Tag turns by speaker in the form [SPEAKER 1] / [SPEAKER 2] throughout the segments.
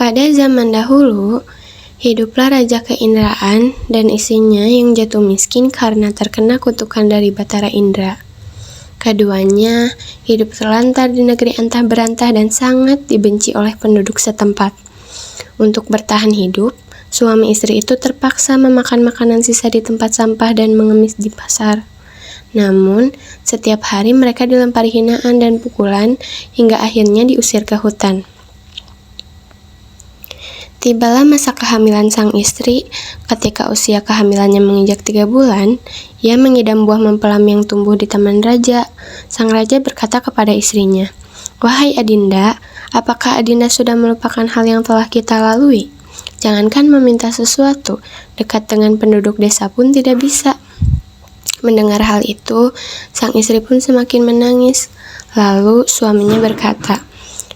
[SPEAKER 1] Pada zaman dahulu, hiduplah Raja Keindraan dan istrinya yang jatuh miskin karena terkena kutukan dari Batara Indra. Keduanya hidup terlantar di negeri antah berantah dan sangat dibenci oleh penduduk setempat. Untuk bertahan hidup, suami istri itu terpaksa memakan makanan sisa di tempat sampah dan mengemis di pasar. Namun, setiap hari mereka dilempari hinaan dan pukulan hingga akhirnya diusir ke hutan. Tibalah masa kehamilan sang istri. Ketika usia kehamilannya menginjak 3 bulan, ia mengidam buah mempelam yang tumbuh di taman raja. Sang raja berkata kepada istrinya, "Wahai Adinda, apakah Adinda sudah melupakan hal yang telah kita lalui? Jangankan meminta sesuatu, dekat dengan penduduk desa pun tidak bisa." Mendengar hal itu, sang istri pun semakin menangis. Lalu suaminya berkata,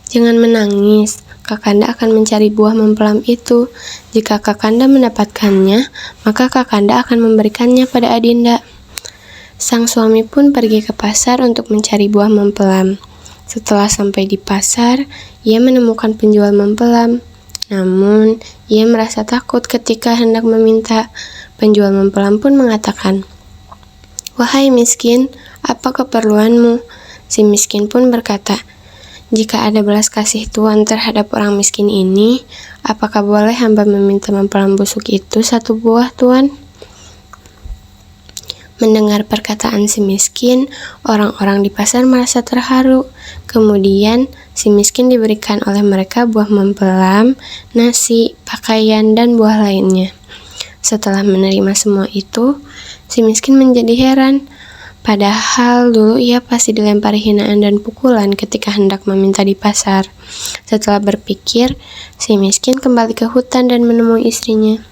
[SPEAKER 1] "Jangan menangis. Kakanda akan mencari buah mempelam itu. Jika Kakanda mendapatkannya, maka Kakanda akan memberikannya pada Adinda." Sang suami pun pergi ke pasar untuk mencari buah mempelam. Setelah sampai di pasar, ia menemukan penjual mempelam. Namun, ia merasa takut ketika hendak meminta. Penjual mempelam pun mengatakan, "Wahai miskin, apa keperluanmu?" Si miskin pun berkata, "Jika ada belas kasih Tuan terhadap orang miskin ini, apakah boleh hamba meminta mempelam busuk itu 1 buah, Tuan?" Mendengar perkataan si miskin, orang-orang di pasar merasa terharu. Kemudian, si miskin diberikan oleh mereka buah mempelam, nasi, pakaian, dan buah lainnya. Setelah menerima semua itu, si miskin menjadi heran. Padahal dulu ia pasti dilempari hinaan dan pukulan ketika hendak meminta di pasar. Setelah berpikir, si miskin kembali ke hutan dan menemui istrinya.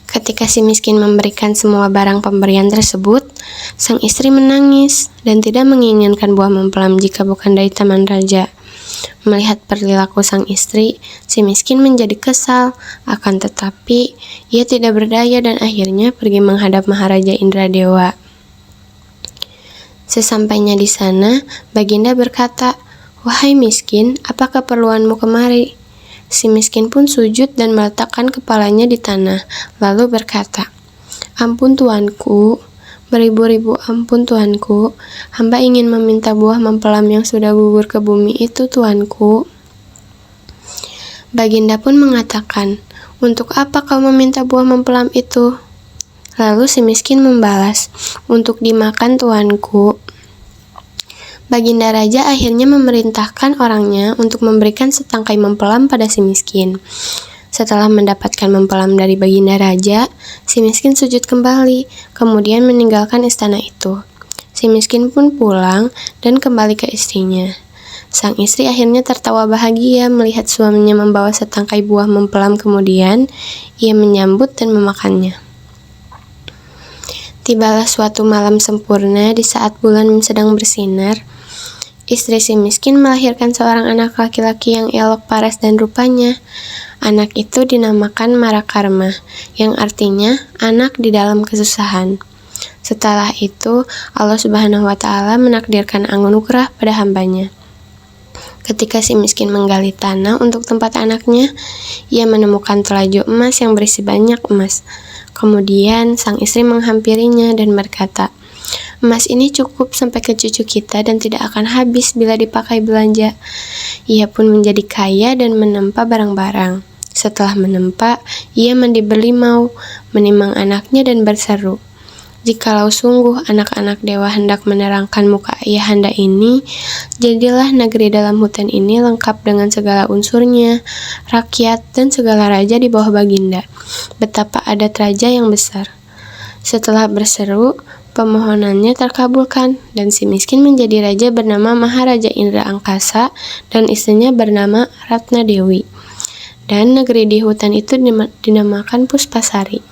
[SPEAKER 1] Ketika si miskin memberikan semua barang pemberian tersebut, sang istri menangis dan tidak menginginkan buah mempelam jika bukan dari taman raja. Melihat perilaku sang istri, si miskin menjadi kesal. Akan tetapi, ia tidak berdaya dan akhirnya pergi menghadap Maharaja Indradewa. Sesampainya di sana, Baginda berkata, "Wahai miskin, apa keperluanmu kemari?" Si miskin pun sujud dan meletakkan kepalanya di tanah, lalu berkata, "Ampun tuanku, beribu-ribu ampun tuanku, hamba ingin meminta buah mempelam yang sudah gugur ke bumi itu tuanku." Baginda pun mengatakan, "Untuk apa kau meminta buah mempelam itu?" Lalu si miskin membalas, "Untuk dimakan tuanku." Baginda Raja akhirnya memerintahkan orangnya untuk memberikan setangkai mempelam pada si miskin. Setelah mendapatkan mempelam dari Baginda Raja, si miskin sujud kembali, kemudian meninggalkan istana itu. Si miskin pun pulang dan kembali ke istrinya. Sang istri akhirnya tertawa bahagia melihat suaminya membawa setangkai buah mempelam, kemudian ia menyambut dan memakannya. Tibalah suatu malam sempurna di saat bulan sedang bersinar. Istri si miskin melahirkan seorang anak laki-laki yang elok paras dan rupanya. Anak itu dinamakan Marakarma, yang artinya anak di dalam kesusahan. Setelah itu, Allah Subhanahu wa Ta'ala menakdirkan anugerah pada hambanya. Ketika si miskin menggali tanah untuk tempat anaknya, ia menemukan telaju emas yang berisi banyak emas. Kemudian sang istri menghampirinya dan berkata, "Emas ini cukup sampai ke cucu kita dan tidak akan habis bila dipakai belanja." Ia pun menjadi kaya dan menempa barang-barang. Setelah menempa, ia mandi berlimau, menimang anaknya dan berseru, "Jikalau sungguh anak-anak dewa hendak menerangkan muka ayahanda ini, jadilah negeri dalam hutan ini lengkap dengan segala unsurnya, rakyat dan segala raja di bawah Baginda. Betapa adat raja yang besar." Setelah berseru, permohonannya terkabulkan dan si miskin menjadi raja bernama Maharaja Indra Angkasa dan istrinya bernama Ratna Dewi. Dan negeri di hutan itu dinamakan Puspasari.